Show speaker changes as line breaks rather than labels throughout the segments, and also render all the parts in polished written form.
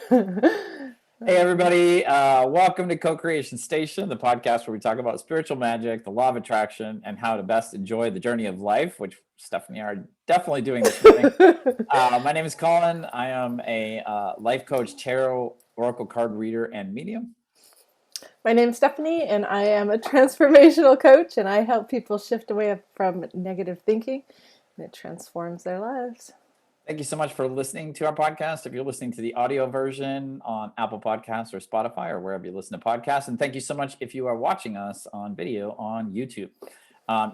Hey, everybody. Welcome to Co-Creation Station, the podcast where we talk about spiritual magic, the law of attraction, and how to best enjoy the journey of life, which Stephanie are definitely doing this morning. My name is Collin. I am a life coach, tarot, oracle card reader, and medium.
My name's Stephanie, and I am a transformational coach, and I help people shift away from negative thinking, and it transforms their lives.
Thank you so much for listening to our podcast. If you're listening to the audio version on Apple Podcasts or Spotify or wherever you listen to podcasts, and thank you so much if you are watching us on video on YouTube.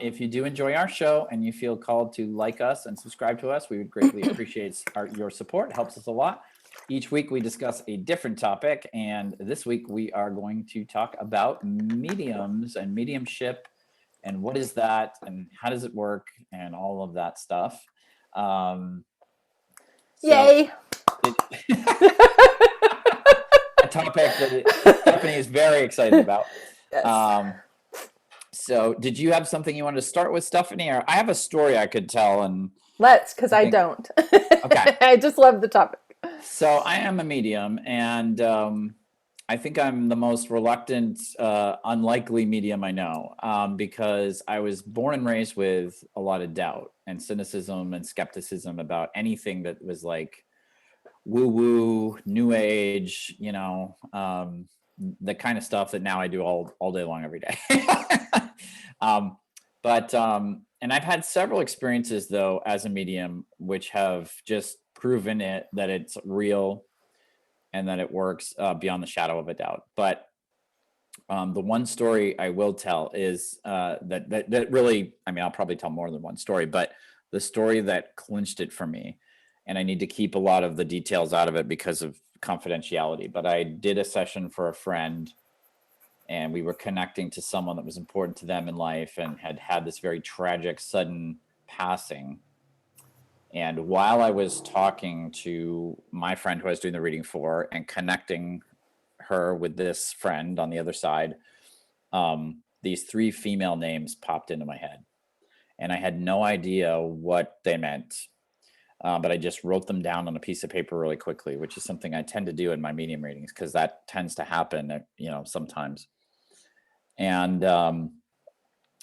If you do enjoy our show and you feel called to like us and subscribe to us, we would greatly appreciate your support. It helps us a lot. Each week we discuss a different topic, and this week we are going to talk about mediums and mediumship and what is that and how does it work and all of that stuff.
Yay!
A topic that Stephanie is very excited about.
Yes.
So did you have something you wanted to start with, Stephanie? Or I have a story I could tell. And
Let's, because I don't.
Okay.
I just love the topic.
So I am a medium, and I think I'm the most reluctant, unlikely medium I know, because I was born and raised with a lot of doubt and cynicism and skepticism about anything that was like woo-woo, new age, the kind of stuff that now I do all day long, every day. And I've had several experiences, though, as a medium, which have just proven that it's real and that it works beyond the shadow of a doubt. But the one story I will tell is that really, I mean, I'll probably tell more than one story, but the story that clinched it for me, and I need to keep a lot of the details out of it because of confidentiality, but I did a session for a friend, and we were connecting to someone that was important to them in life and had this very tragic, sudden passing. And while I was talking to my friend who I was doing the reading for and connecting her with this friend on the other side, these three female names popped into my head. And I had no idea what they meant, but I just wrote them down on a piece of paper really quickly, which is something I tend to do in my medium readings because that tends to happen, sometimes. And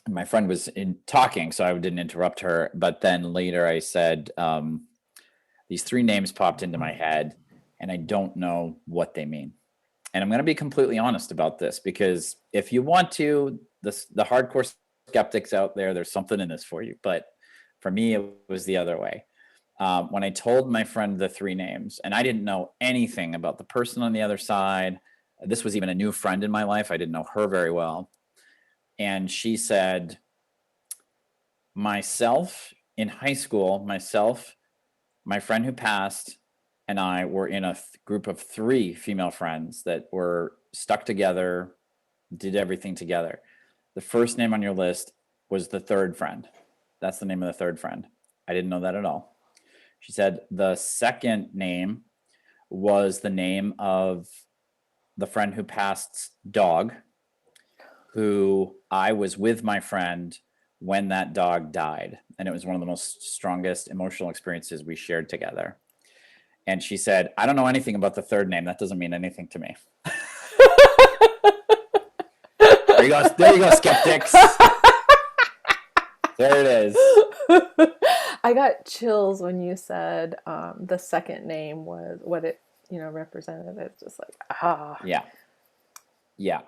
my friend was talking, so I didn't interrupt her. But then later I said, these three names popped into my head, and I don't know what they mean. And I'm going to be completely honest about this, because if you want to, the hardcore skeptics out there, there's something in this for you. But for me, it was the other way. When I told my friend the three names, and I didn't know anything about the person on the other side, this was even a new friend in my life. I didn't know her very well. And she said, myself in high school, my friend who passed, and I were in a group of three female friends that were stuck together, did everything together. The first name on your list was the third friend. That's the name of the third friend. I didn't know that at all. She said the second name was the name of the friend who passed's dog, who I was with my friend when that dog died. And it was one of the most strongest emotional experiences we shared together. And she said, I don't know anything about the third name. That doesn't mean anything to me. There you go, skeptics. There it is.
I got chills when you said the second name was what it represented. It's just like, ah.
Yeah.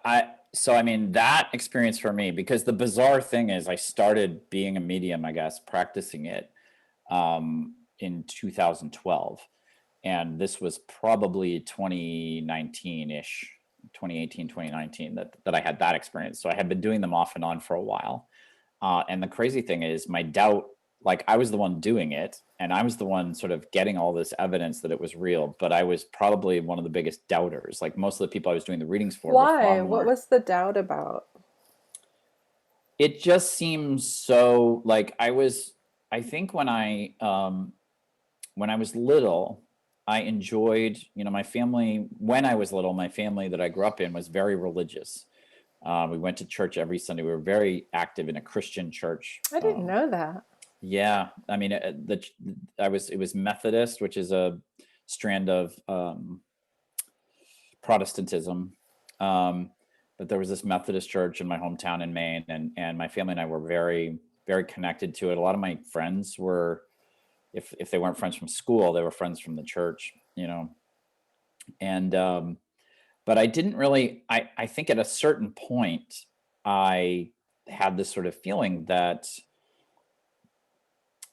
So I mean, that experience for me, because the bizarre thing is I started being a medium, I guess, practicing it in 2012. And this was probably 2019-ish, 2018, 2019 that I had that experience. So I had been doing them off and on for a while. And the crazy thing is my doubt, like I was the one doing it and I was the one sort of getting all this evidence that it was real, but I was probably one of the biggest doubters. Like most of the people I was doing the readings for.
Why? What was the doubt about?
It just seems so like I think when I was little, I enjoyed, my family, when I was little, my family that I grew up in was very religious. We went to church every Sunday. We were very active in a Christian church.
I didn't know that.
Yeah. I mean, it was Methodist, which is a strand of Protestantism. But there was this Methodist church in my hometown in Maine, and my family and I were very, very connected to it. A lot of my friends were, if they weren't friends from school, they were friends from the church, and but I didn't really, I think at a certain point, I had this sort of feeling that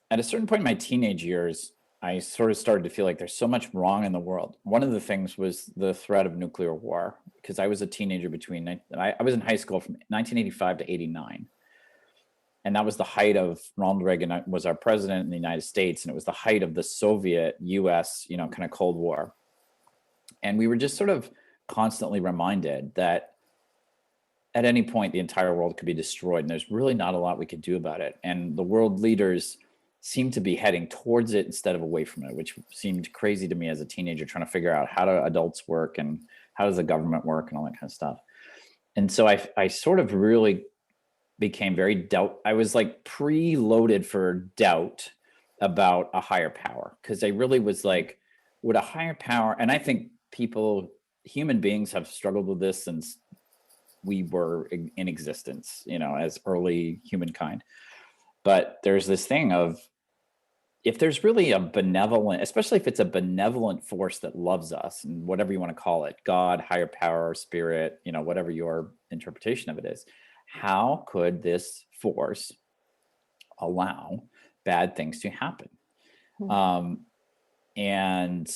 at a certain point in my teenage years, I sort of started to feel like there's so much wrong in the world. One of the things was the threat of nuclear war, because I was a teenager I was in high school from 1985 to 89. And that was the height of Ronald Reagan was our president in the United States. And it was the height of the Soviet US, kind of Cold War. And we were just sort of constantly reminded that at any point, the entire world could be destroyed. And there's really not a lot we could do about it. And the world leaders seemed to be heading towards it instead of away from it, which seemed crazy to me as a teenager, trying to figure out how do adults work and how does the government work and all that kind of stuff. And so I sort of really became very I was like preloaded for doubt about a higher power, because I really was like, would a higher power, and I think human beings have struggled with this since we were in existence, as early humankind. But there's this thing of, if there's really a benevolent, especially if it's a benevolent force that loves us, and whatever you want to call it, God, higher power, spirit, whatever your interpretation of it is, how could this force allow bad things to happen? And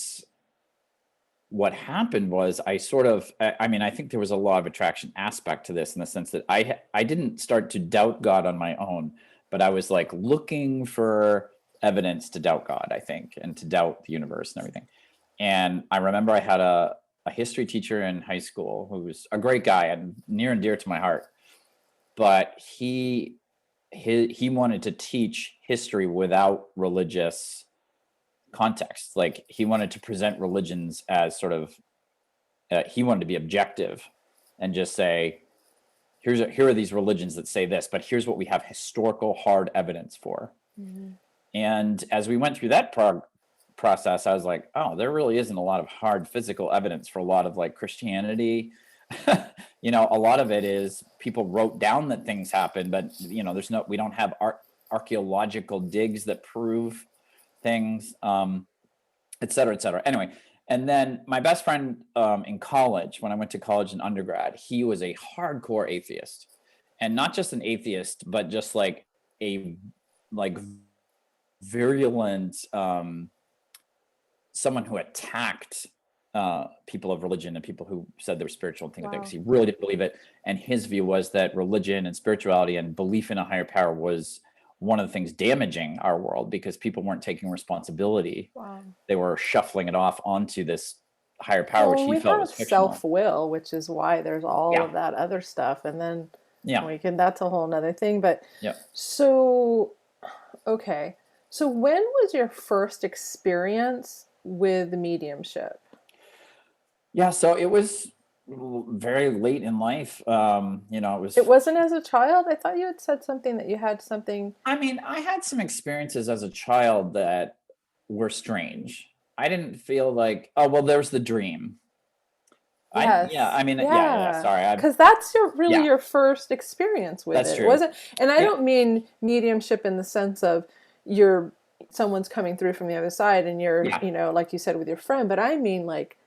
what happened was I think there was a law of attraction aspect to this, in the sense that I didn't start to doubt God on my own, but I was like looking for evidence to doubt God, I think, and to doubt the universe and everything. And I remember I had a history teacher in high school who was a great guy and near and dear to my heart, but he wanted to teach history without religious context. Like, he wanted to present religions as sort of, he wanted to be objective and just say, here are these religions that say this, but here's what we have historical hard evidence for. Mm-hmm. And as we went through that process, I was like, oh, there really isn't a lot of hard physical evidence for a lot of like Christianity. A lot of it is people wrote down that things happen, but we don't have archaeological digs that prove things, et cetera, et cetera. Anyway, and then my best friend in college, when I went to college in undergrad, he was a hardcore atheist, and not just an atheist, but just like a virulent someone who attacked people of religion and people who said they were spiritual and things like that, because he really didn't believe it. And his view was that religion and spirituality and belief in a higher power was one of the things damaging our world, because people weren't taking responsibility. They were shuffling it off onto this higher power, which he felt was fictional.
Self-will, which is why there's all of that other stuff. And then that's a whole nother thing. But so, okay. So when was your first experience with mediumship?
Yeah, so it was very late in life. It
wasn't as a child? I thought you had said something that you had something.
I mean, I had some experiences as a child that were strange. I didn't feel like, oh, well, there's the dream.
Yes.
Sorry.
Because that's your first experience with it.
True.
Wasn't, and I don't mean mediumship in the sense of someone's coming through from the other side and you're, like you said, with your friend, but I mean like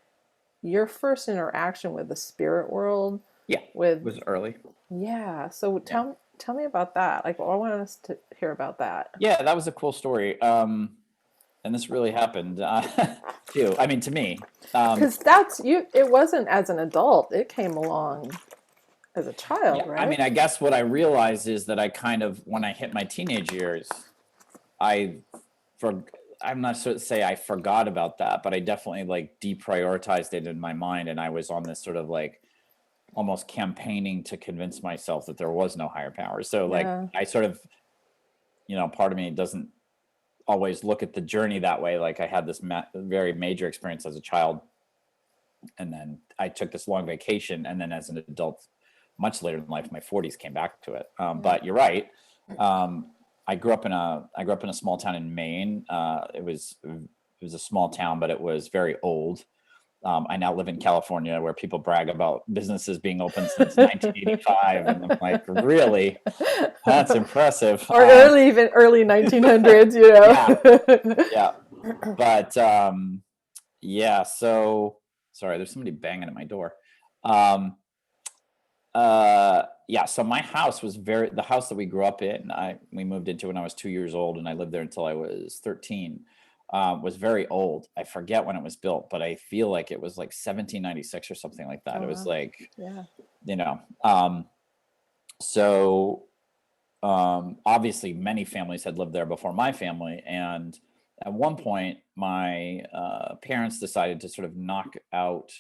your first interaction with the spirit world.
Yeah, was early.
Yeah. So tell me about that. Like, I want us to hear about that.
Yeah, that was a cool story. And this really happened too. I mean, to me.
Because it wasn't as an adult. It came along as a child, right?
I mean, I guess what I realized is that I kind of, when I hit my teenage years, I'm not sure to say I forgot about that, but I definitely like deprioritized it in my mind. And I was on this sort of like almost campaigning to convince myself that there was no higher power. So I sort of, part of me doesn't always look at the journey that way. Like, I had this very major experience as a child, and then I took this long vacation, and then as an adult, much later in life, in my 40s, came back to it. But you're right. I grew up in a small town in Maine. It was a small town, but it was very old. I now live in California, where people brag about businesses being open since 1985. And I'm like, really? That's impressive.
Or even early 1900s, you
know? Yeah. But yeah, so sorry, there's somebody banging at my door. Yeah, so my house was the house that we grew up in, we moved into when I was 2 years old, and I lived there until I was 13. Was very old. I forget when it was built, but I feel like it was like 1796 or something like that.
Oh,
it was
wow.
like,
yeah.
So obviously many families had lived there before my family. And at one point, my parents decided to sort of knock out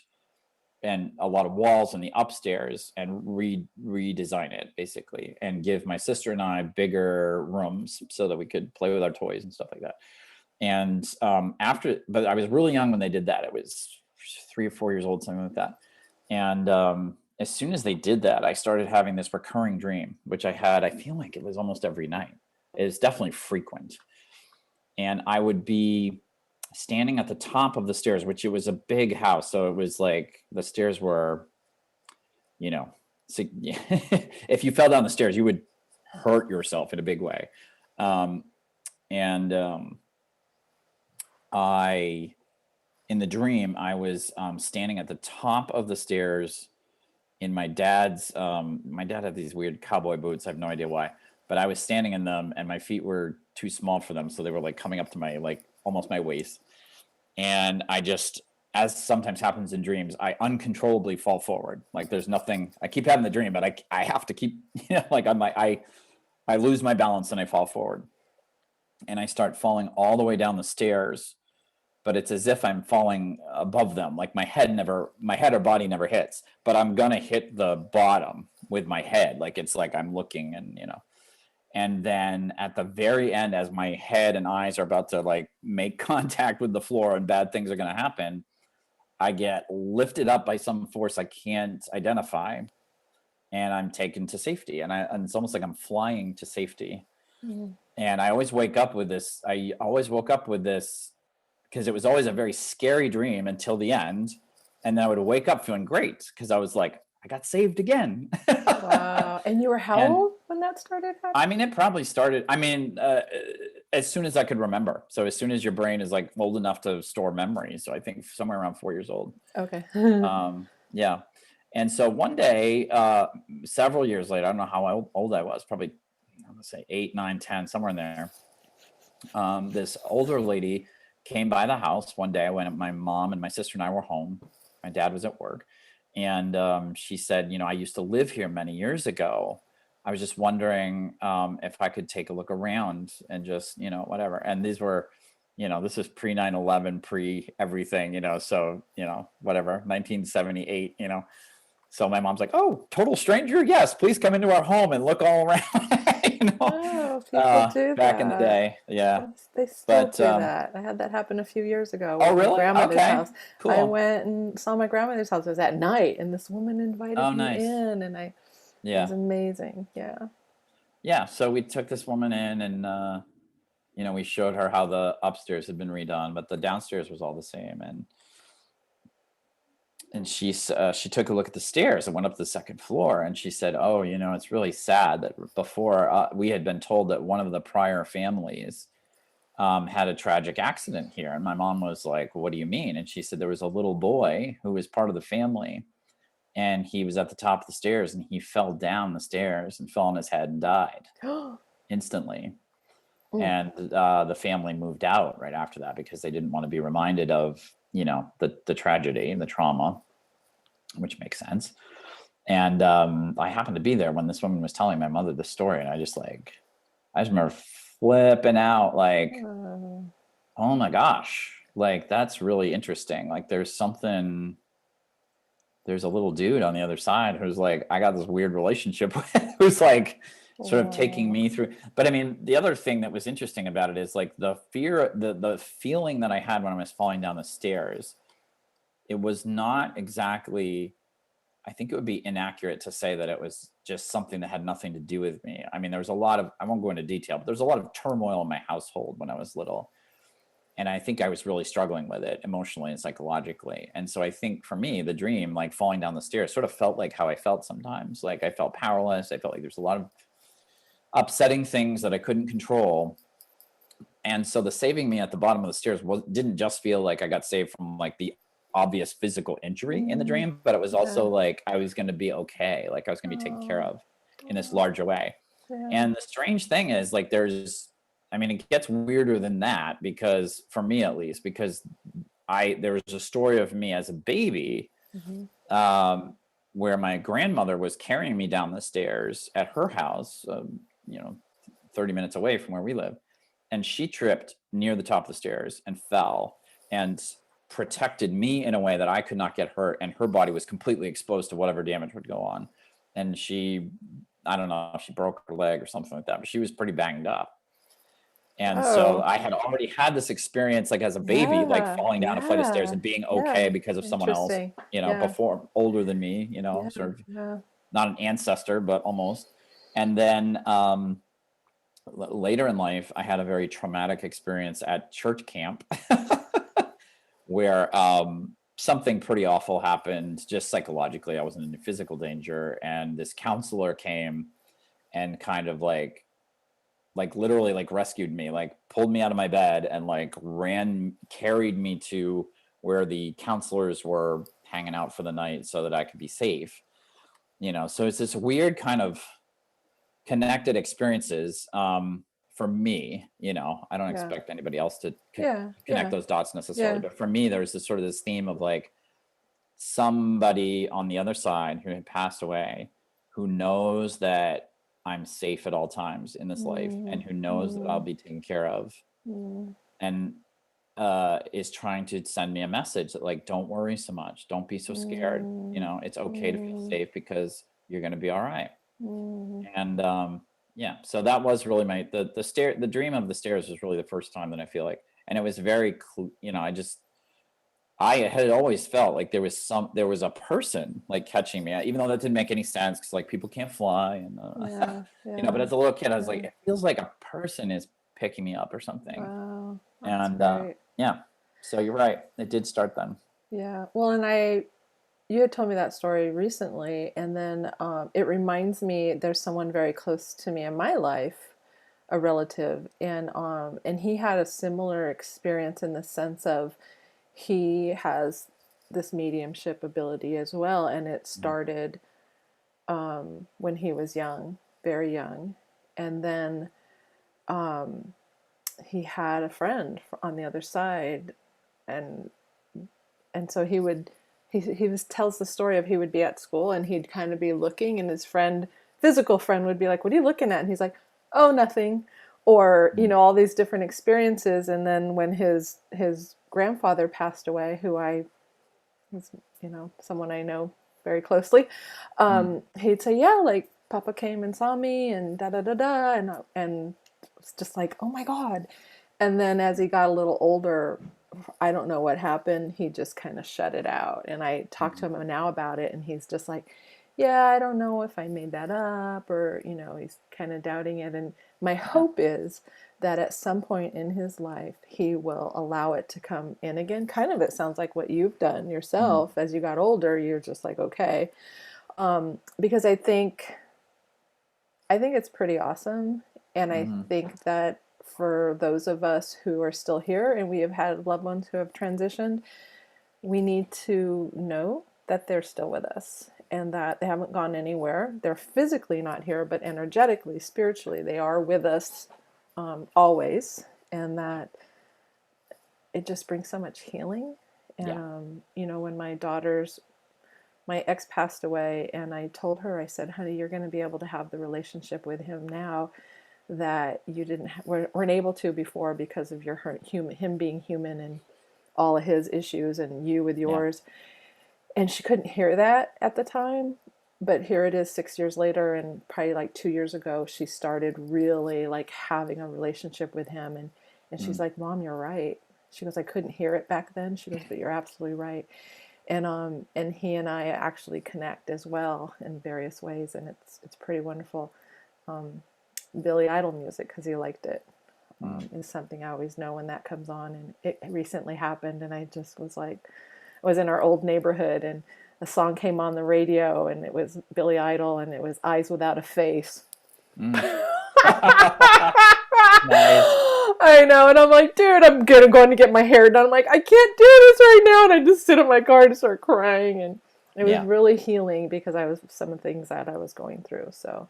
and a lot of walls in the upstairs and redesign it, basically, and give my sister and I bigger rooms so that we could play with our toys and stuff like that. And but I was really young when they did that. It was 3 or 4 years old, something like that. And as soon as they did that, I started having this recurring dream, which I feel like it was almost every night. It was definitely frequent. And I would be standing at the top of the stairs, which it was a big house. So it was like the stairs were, so if you fell down the stairs, you would hurt yourself in a big way. In the dream, I was standing at the top of the stairs in my dad had these weird cowboy boots. I have no idea why, but I was standing in them and my feet were too small for them. So they were like coming up to my, like almost my waist. And I just, as sometimes happens in dreams, I uncontrollably fall forward. Like there's nothing, I keep having the dream, but I have to keep, like I lose my balance and I fall forward. And I start falling all the way down the stairs, but it's as if I'm falling above them. Like my head or body never hits, but I'm going to hit the bottom with my head. Like it's like I'm looking and then at the very end, as my head and eyes are about to like make contact with the floor and bad things are going to happen, I get lifted up by some force I can't identify, and I'm taken to safety. And it's almost like I'm flying to safety. Mm-hmm. And I always woke up with this because it was always a very scary dream until the end. And then I would wake up feeling great because I was like, I got saved again.
Wow. And you were how old when that started happening?
I mean, it probably started, as soon as I could remember. So as soon as your brain is like old enough to store memories. So I think somewhere around 4 years old.
Okay.
Yeah. And so one day, several years later, I don't know how old I was, probably, I'm gonna say 8, 9, 10, somewhere in there. This older lady came by the house one day when my mom and my sister and I were home. My dad was at work. And she said, I used to live here many years ago. I was just wondering if I could take a look around and just, whatever. And these were, this is pre 9/11, pre everything, so, whatever, 1978, So my mom's like, oh, total stranger. Yes, please come into our home and look all around.
Oh, people do
back in the day. Yeah.
They still do that. I had that happen a few years ago at
really?
my grandmother's house.
Cool.
I went and saw my grandmother's house. It was at night, and this woman invited me in, and it was amazing. Yeah.
Yeah. So we took this woman in, and we showed her how the upstairs had been redone, but the downstairs was all the same. And she took a look at the stairs and went up to the second floor, and she said, oh, it's really sad that before we had been told that one of the prior families had a tragic accident here. And my mom was like, what do you mean? And she said there was a little boy who was part of the family, and he was at the top of the stairs, and he fell down the stairs and fell on his head and died instantly. Ooh. And the family moved out right after that because they didn't want to be reminded of the tragedy and the trauma, which makes sense. And I happened to be there when this woman was telling my mother the story, and I just remember flipping out, like, oh my gosh, like that's really interesting. Like there's a little dude on the other side who's like, I got this weird relationship with, who's like sort of taking me through. But I mean, the other thing that was interesting about it is like the fear, the feeling that I had when I was falling down the stairs. It was not exactly, I think it would be inaccurate to say that it was just something that had nothing to do with me. I mean, there was a lot of, I won't go into detail, but there's a lot of turmoil in my household when I was little. And I think I was really struggling with it emotionally and psychologically. And so I think for me, the dream, like falling down the stairs, sort of felt like how I felt sometimes. Like I felt powerless. I felt like there's a lot of upsetting things that I couldn't control. And so the saving me at the bottom of the stairs didn't just feel like I got saved from like the obvious physical injury in the dream, but it was also like I was going to be okay. Like I was going to be taken care of in this larger way. Yeah. And the strange thing is like it gets weirder than that, because for me at least, because there was a story of me as a baby, where my grandmother was carrying me down the stairs at her house, 30 minutes away from where we live. And she tripped near the top of the stairs and fell and protected me in a way that I could not get hurt. And her body was completely exposed to whatever damage would go on. And I don't know if she broke her leg or something like that, but she was pretty banged up. And so I had already had this experience, like as a baby, like falling down a flight of stairs and being okay because of someone else, before, older than me, sort of not an ancestor, but almost. And then later in life, I had a very traumatic experience at church camp where something pretty awful happened just psychologically. I wasn't in physical danger. And this counselor came and kind of like literally like rescued me, like pulled me out of my bed and like carried me to where the counselors were hanging out for the night so that I could be safe. So it's this weird kind of connected experiences for me. I don't expect anybody else to connect those dots necessarily, but for me there's this theme of like somebody on the other side who had passed away, who knows that I'm safe at all times in this life, and who knows that I'll be taken care of, and is trying to send me a message that like, don't worry so much, don't be so scared, it's okay to feel safe because you're going to be all right. And so that was really the dream of the stairs was really the first time that I feel like, and it was very I had always felt like there was a person like catching me, even though that didn't make any sense because like people can't fly, and but as a little kid I was like, it feels like a person is picking me up or something. Wow, and great. So you're right, it did start then.
Well, and you had told me that story recently, and then it reminds me there's someone very close to me in my life, a relative, and he had a similar experience in the sense of he has this mediumship ability as well, and it started when he was young, very young, and then he had a friend on the other side, and so he tells the story of he would be at school and he'd kind of be looking, and his physical friend would be like, "What are you looking at?" And he's like, "Oh, nothing," or all these different experiences. And then when his grandfather passed away, who was someone I know very closely, he'd say, "Yeah, like Papa came and saw me and da da da da," and it's just like, "Oh my God." And then as he got a little older, I don't know what happened, he just kind of shut it out. And I talked to him now about it, and he's just like, "Yeah, I don't know if I made that up," or he's kind of doubting it. And my hope is that at some point in his life he will allow it to come in again. Kind of, it sounds like what you've done yourself. As you got older, you're just like, okay, because I think it's pretty awesome. And I think that for those of us who are still here and we have had loved ones who have transitioned, we need to know that they're still with us and that they haven't gone anywhere. They're physically not here, but energetically, spiritually, they are with us always. And that it just brings so much healing. And, when my ex passed away, and I told her, I said, "Honey, you're going to be able to have the relationship with him now that you weren't able to before because of him being human and all of his issues and you with yours." And she couldn't hear that at the time, but here it is 6 years later, and probably like 2 years ago, she started really like having a relationship with him. And she's like, "Mom, you're right." She goes, "I couldn't hear it back then." She goes, "But you're absolutely right." And he and I actually connect as well in various ways, and it's pretty wonderful. Billy Idol music, because he liked it. is something I always know when that comes on. And it recently happened, and I just was like, I was in our old neighborhood, and a song came on the radio, and it was Billy Idol, and it was Eyes Without a Face.
Nice.
I know, and I'm like, dude, I'm going to get my hair done. I'm like, I can't do this right now, and I just sit in my car and start crying, and it was really healing because I was some of the things that I was going through. So,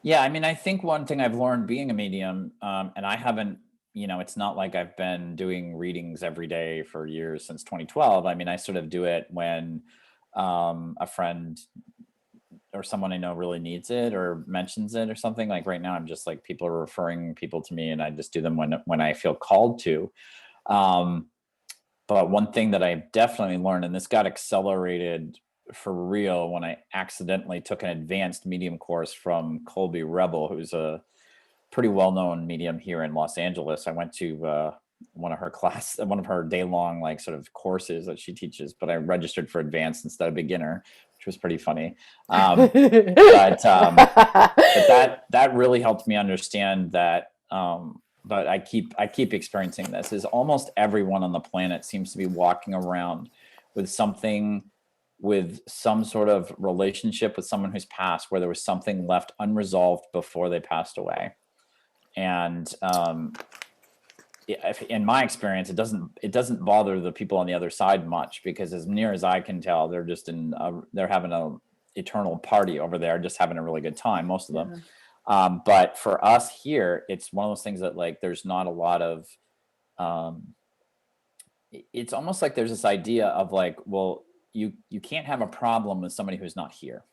yeah, I mean, I think one thing I've learned being a medium, and I haven't, it's not like I've been doing readings every day for years since 2012. I mean, I sort of do it when a friend or someone I know really needs it or mentions it or something. Like right now, I'm just like, people are referring people to me, and I just do them when I feel called to. But one thing that I definitely learned, and this got accelerated for real when I accidentally took an advanced medium course from Colby Rebel, who's a pretty well-known medium here in Los Angeles. I went to one of her day-long like sort of courses that she teaches, but I registered for advanced instead of beginner, which was pretty funny. But that really helped me understand that. But I keep experiencing this, is almost everyone on the planet seems to be walking around with some sort of relationship with someone who's passed, where there was something left unresolved before they passed away. And in my experience, it doesn't bother the people on the other side much, because as near as I can tell, they're just they're having a eternal party over there, just having a really good time, most of them. But for us here, it's one of those things that like, there's not a lot of, it's almost like there's this idea of like, well, you can't have a problem with somebody who's not here.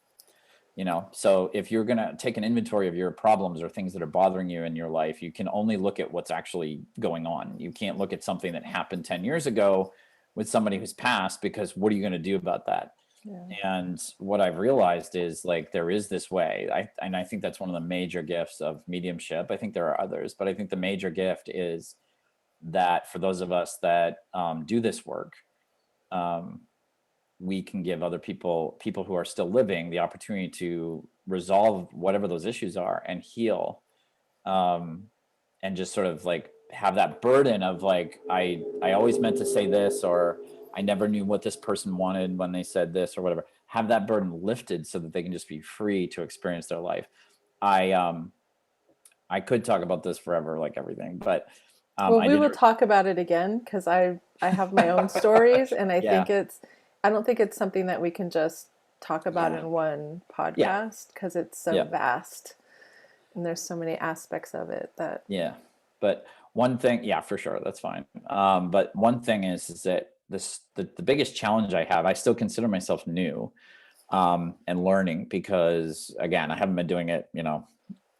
So if you're going to take an inventory of your problems or things that are bothering you in your life, you can only look at what's actually going on. You can't look at something that happened 10 years ago with somebody who's passed, because what are you going to do about that? Yeah. And what I've realized is like, there is this way. I think that's one of the major gifts of mediumship. I think there are others, but I think the major gift is that for those of us that do this work, we can give other people who are still living, the opportunity to resolve whatever those issues are and heal, and just sort of like have that burden of like, I always meant to say this, or I never knew what this person wanted when they said this, or whatever. Have that burden lifted so that they can just be free to experience their life. I could talk about this forever, like everything, but
well, we will talk about it again, because I have my own stories, and I think I don't think it's something that we can just talk about in one podcast, because it's so vast, and there's so many aspects of it that.
Yeah, but one thing, for sure, that's fine. But one thing is that the biggest challenge I have, I still consider myself new, and learning, because again, I haven't been doing it,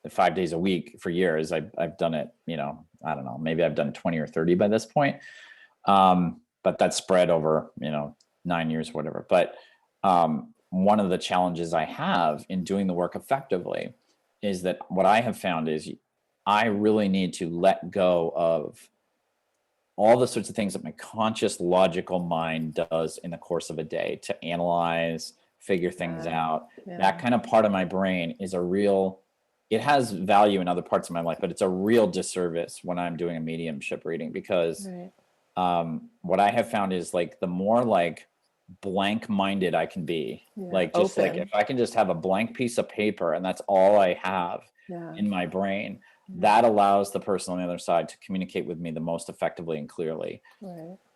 5 days a week for years. I've done it, I don't know, maybe I've done 20 or 30 by this point. But that's spread over, 9 years, whatever. But one of the challenges I have in doing the work effectively is that what I have found is I really need to let go of all the sorts of things that my conscious, logical mind does in the course of a day to analyze, figure things out. That kind of part of my brain is it has value in other parts of my life, but it's a real disservice when I'm doing a mediumship reading, because what I have found is like, the more like blank minded I can be, like just open. Like if I can just have a blank piece of paper and that's all I have in my brain, that allows the person on the other side to communicate with me the most effectively and clearly.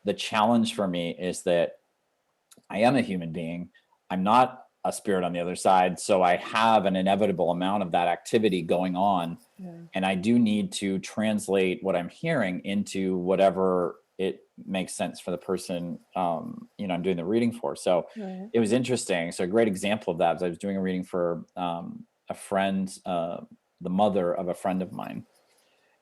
The challenge for me is that I am a human being. I'm not a spirit on the other side. So I have an inevitable amount of that activity going on. And I do need to translate what I'm hearing into whatever it makes sense for the person, I'm doing the reading for. So it was interesting. So a great example of that was I was doing a reading for a friend, the mother of a friend of mine.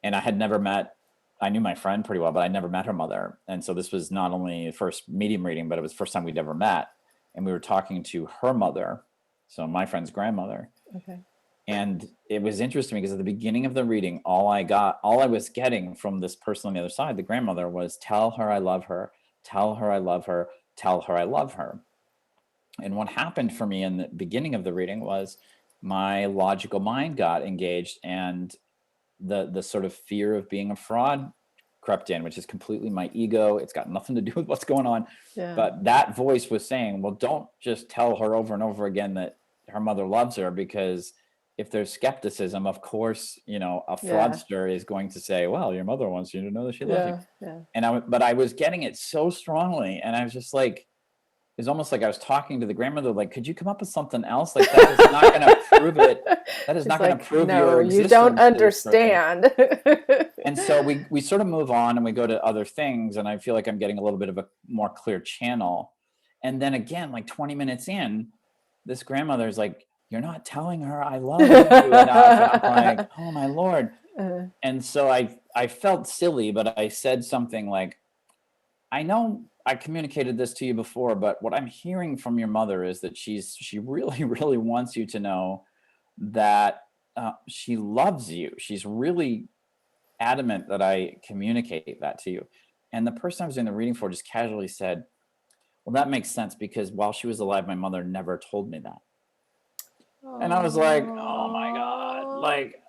And I knew my friend pretty well, but I never met her mother. And so this was not only the first medium reading, but it was the first time we'd ever met. And we were talking to her mother, so my friend's grandmother. And it was interesting because at the beginning of the reading, all I was getting from this person on the other side, the grandmother, was tell her I love her, tell her I love her, tell her I love her. And what happened for me in the beginning of the reading was my logical mind got engaged, and the sort of fear of being a fraud crept in, which is completely my ego. It's got nothing to do with what's going on.
Yeah.
But that voice was saying, well, don't just tell her over and over again that her mother loves her, because if there's skepticism, of course, you know, a fraudster is going to say, well, your mother wants you to know that she loves you.
Yeah.
And but I was getting it so strongly, and I was just like, it's almost like I was talking to the grandmother, like, could you come up with something else? Like, that is not going to prove it. That is
She's
not going to prove
no,
your existence.
You don't understand.
And so we sort of move on and we go to other things, and I feel like I'm getting a little bit of a more clear channel. And then again, like 20 minutes in, this grandmother's like, you're not telling her I love you enough. And I'm like, oh my Lord. And so I felt silly, but I said something like, I know I communicated this to you before, but what I'm hearing from your mother is that she really, really wants you to know that she loves you. She's really adamant that I communicate that to you. And the person I was doing the reading for just casually said, well, that makes sense, because while she was alive, my mother never told me that. And I was like, oh my God, like,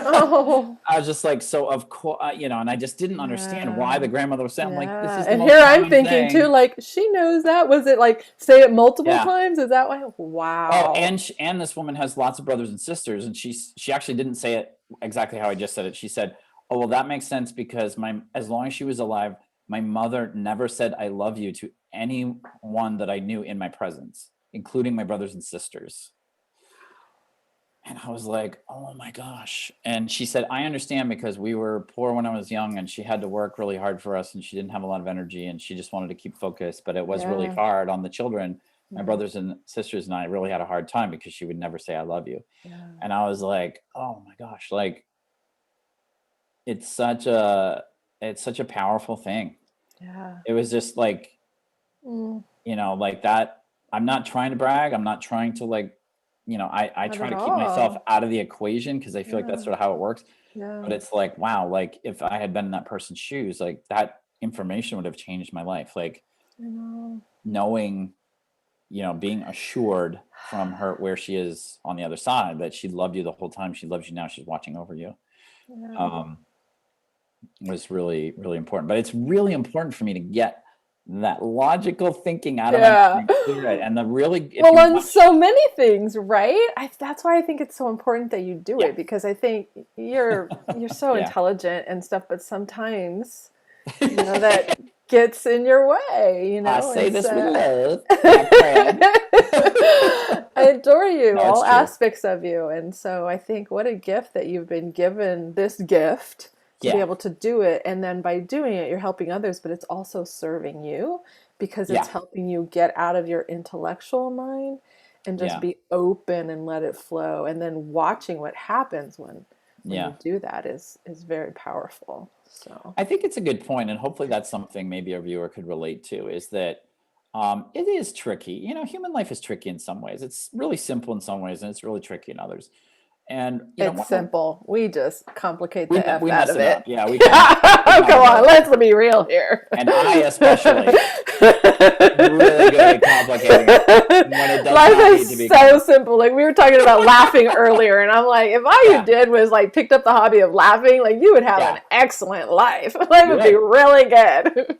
I was just like, so of course, you know, and I just didn't understand why the grandmother was saying, like, this is the
and
most
here I'm thinking
thing.
too, like, she knows that. Was it like say it multiple times? Is that why? Wow.
Oh, and this woman has lots of brothers and sisters, and she actually didn't say it exactly how I just said it. She said, oh, well, that makes sense, because as long as she was alive, my mother never said I love you to anyone that I knew in my presence, including my brothers and sisters. And I was like, oh my gosh. And she said, I understand, because we were poor when I was young, and she had to work really hard for us, and she didn't have a lot of energy, and she just wanted to keep focused, but it was really hard on the children. My brothers and sisters and I really had a hard time, because she would never say I love you. And I was like, oh my gosh, like, it's such a powerful thing. It was just like, you know, like that. I'm not trying to brag. I'm not trying to, like, you know, I try to keep myself out of the equation, because I feel like that's sort of how it works. But it's like, wow, like, if I had been in that person's shoes, like, that information would have changed my life. Like, knowing, you know, being assured from her where she is on the other side, that she loved you the whole time. She loves you now. She's watching over you. Was really, really important. But it's really important for me to get that logical thinking out of my mind, and the really
on so many things, right? That's why I think it's so important that you do it, because I think you're so intelligent and stuff, but sometimes, you know, that gets in your way, you know.
I say this with love.
I adore you, all aspects of you. And so I think what a gift that you've been given this gift to be able to do it. And then by doing it, you're helping others, but it's also serving you, because it's helping you get out of your intellectual mind and just be open and let it flow. And then watching what happens when you do that is very powerful. So
I think it's a good point, and hopefully that's something maybe a viewer could relate to, is that it is tricky. You know, human life is tricky in some ways. It's really simple in some ways, and it's really tricky in others. And
it's simple. We just complicate the F out of it.
Yeah, we
come on, let's be real here.
And I especially really good at complicating it when it does
Life
not
is
need to be
so simple. Like, we were talking about laughing earlier, and I'm like, if all you did was like picked up the hobby of laughing, like, you would have an excellent life. Life would be really good.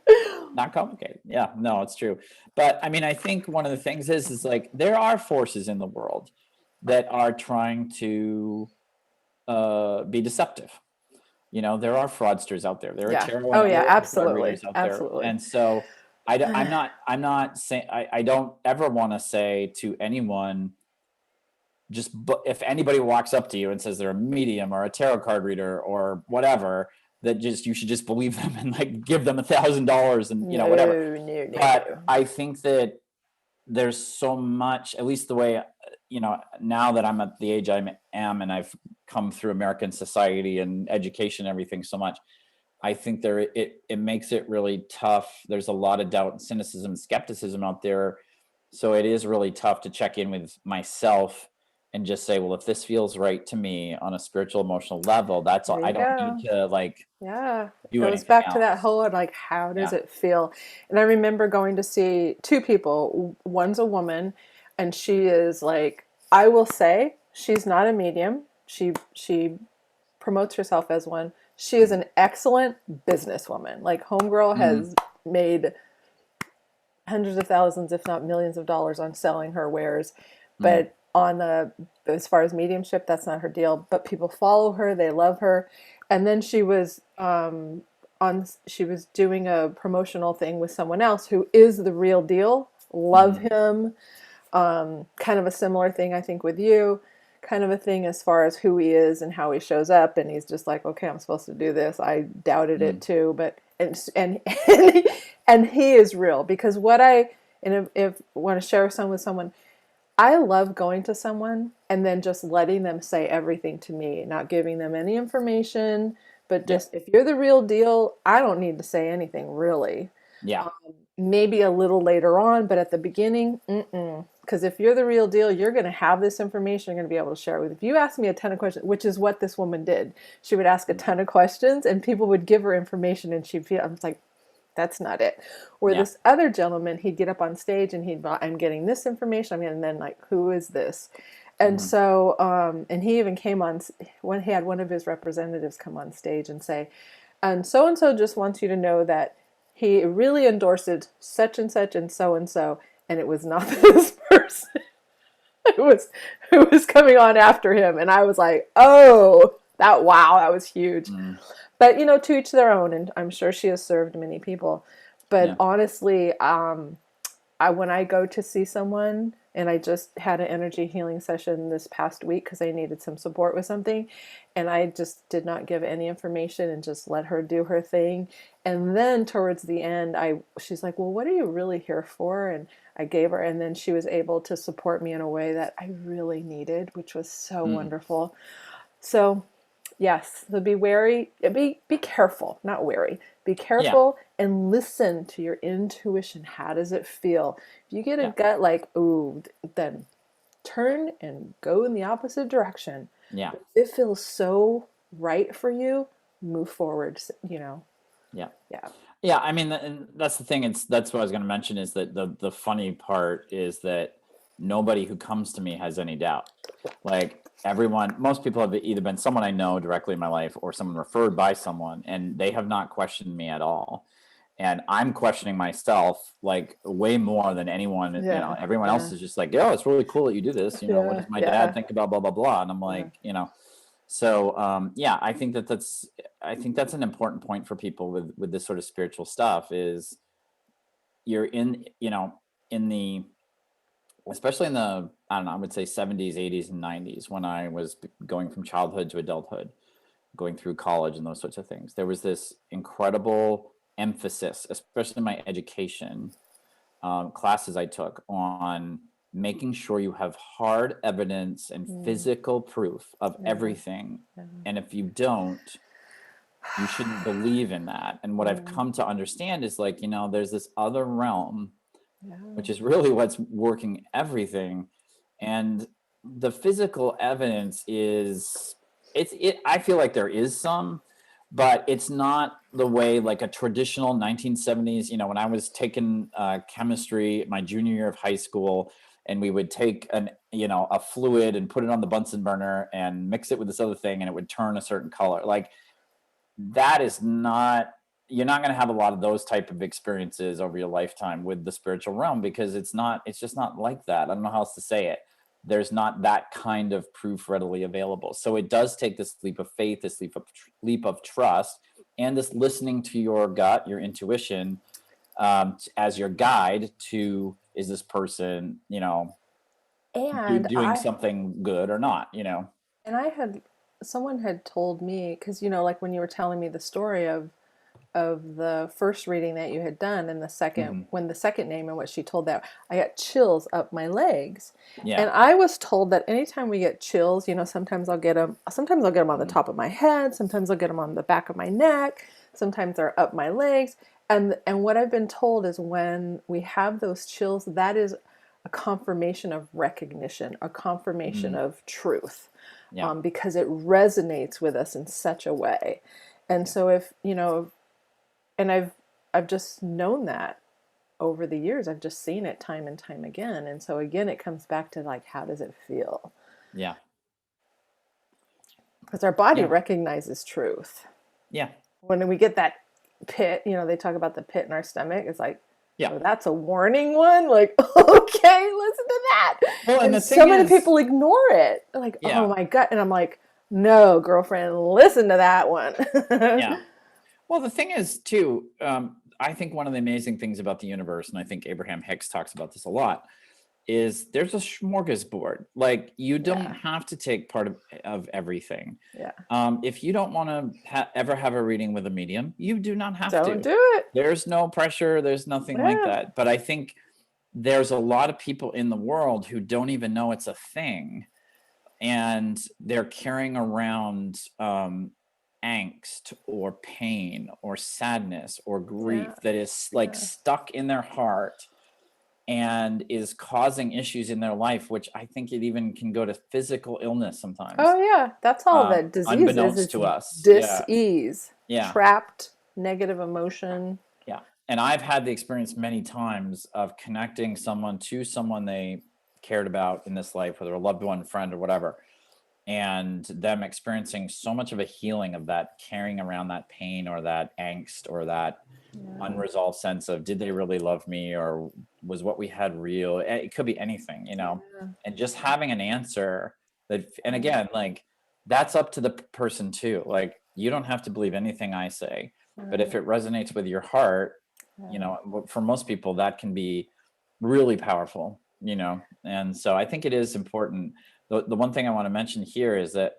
Not complicated. Yeah, no, it's true. But I mean, I think one of the things is like, there are forces in the world that are trying to be deceptive. You know, there are fraudsters out there. There are tarot
absolutely,
out there. And so I'm not saying, I don't ever want to say to anyone, if anybody walks up to you and says they're a medium or a tarot card reader or whatever, that you should just believe them and like give them $1,000 and you know, whatever. No. But I think that there's so much, at least the way, you know, now that I'm at the age I am, and I've come through American society and education and everything so much, I think it makes it really tough. There's a lot of doubt and cynicism and skepticism out there. So it is really tough to check in with myself and just say, well, if this feels right to me on a spiritual, emotional level, that's all. I don't need to like
it goes back to that whole, like, how does it feel? And I remember going to see two people. One's a woman, and she is like, I will say she's not a medium. she promotes herself as one. She is an excellent businesswoman. Like homegirl has made hundreds of thousands, if not millions of dollars on selling her wares. But on the, as far as mediumship, that's not her deal. But people follow her, they love her. And then she was she was doing a promotional thing with someone else who is the real deal. Love him. Kind of a similar thing, I think, with you. Kind of a thing as far as who he is and how he shows up, and he's just like, okay, I'm supposed to do this. I doubted it too, but and and he is real, because what I, and if want to share some with someone, I love going to someone and then just letting them say everything to me, not giving them any information, but just if you're the real deal, I don't need to say anything really.
Yeah.
Maybe a little later on, but at the beginning, because if you're the real deal, you're going to have this information, you're going to be able to share it with. If you ask me a ton of questions, which is what this woman did, she would ask a ton of questions and people would give her information and she'd feel, I was like, that's not it. Or this other gentleman, he'd get up on stage and he'd, I'm getting this information, and then like, who is this? And so, and he even came on, when he had one of his representatives come on stage and say, and so just wants you to know that he really endorsed such and such and so, and it was not this person. It was who was coming on after him. And I was like, oh, that was huge. But, you know, to each their own. And I'm sure she has served many people. But honestly, when I go to see someone, and I just had an energy healing session this past week because I needed some support with something, and I just did not give any information and just let her do her thing. And then towards the end, she's like, well, what are you really here for? And I gave her, and then she was able to support me in a way that I really needed, which was so wonderful. So yes, so be wary, be careful, not wary. Be careful and listen to your intuition. How does it feel? If you get a gut like, ooh, then turn and go in the opposite direction.
Yeah.
But if it feels so right for you, move forward, you know.
Yeah.
Yeah.
Yeah, I mean, and that's the thing. That's what I was going to mention, is that the funny part is that nobody who comes to me has any doubt. Like most people have either been someone I know directly in my life or someone referred by someone, and they have not questioned me at all. And I'm questioning myself like way more than anyone. You know, everyone else is just like, "Oh, it's really cool that you do this." You know, what does my dad think about blah blah blah? And I'm like, you know. So I think that's an important point for people with this sort of spiritual stuff, is you're in, you know, in the, especially in the, I don't know, I would say 70s, 80s, and 90s, when I was going from childhood to adulthood, going through college and those sorts of things. There was this incredible emphasis, especially in my education classes I took, on making sure you have hard evidence and physical proof of everything. And if you don't, you shouldn't believe in that. And what I've come to understand is, like, you know, there's this other realm, which is really what's working everything. And the physical evidence is, I feel like there is some, but it's not the way like a traditional 1970s, you know, when I was taking chemistry my junior year of high school, and we would take a fluid and put it on the Bunsen burner and mix it with this other thing, and it would turn a certain color. Like, that is not, you're not going to have a lot of those type of experiences over your lifetime with the spiritual realm, because it's just not like that. I don't know how else to say it. There's not that kind of proof readily available. So it does take this leap of faith, this leap of trust, and this listening to your gut, your intuition, as your guide to, is this person, you know,
and
doing something good or not, you know?
And someone had told me, because, you know, like when you were telling me the story of the first reading that you had done, and the second, when the second name and what she told, that I got chills up my legs. And I was told that anytime we get chills, you know, sometimes I'll get them on the top of my head, sometimes I'll get them on the back of my neck, sometimes they're up my legs. And what I've been told is, when we have those chills, that is a confirmation of recognition, a confirmation of truth, because it resonates with us in such a way. And so, if, you know, and I've just known that over the years. I've just seen it time and time again. And so again, it comes back to, like, how does it feel?
Yeah.
Because our body recognizes truth.
Yeah.
When we get that pit, they talk about the pit in our stomach. It's like,
yeah,
oh, that's a warning one. Like, okay, listen to that.
Well, and
so many people ignore it. They're like, oh my God. And I'm like, no, girlfriend, listen to that one.
Yeah. Well, the thing is too, I think one of the amazing things about the universe, and I think Abraham Hicks talks about this a lot, is there's a smorgasbord. Like, you don't have to take part of everything.
Yeah.
If you don't want to ever have a reading with a medium, you do not have to.
Don't do it.
There's no pressure. There's nothing like that. But I think there's a lot of people in the world who don't even know it's a thing. And they're carrying around angst or pain or sadness or grief that is like stuck in their heart and is causing issues in their life, which I think it even can go to physical illness sometimes.
Oh yeah, that's all that disease
unbeknownst
is.
To us.
Dis-ease. Trapped negative emotion.
Yeah. And I've had the experience many times of connecting someone to someone they cared about in this life, whether a loved one, friend, or whatever, and them experiencing so much of a healing of that, carrying around that pain or that angst or that unresolved sense of, did they really love me, or was what we had real? It could be anything, and just having an answer that, and again, like, that's up to the person too. Like, you don't have to believe anything I say, but if it resonates with your heart, for most people that can be really powerful, and so I think it is important. The one thing I want to mention here is that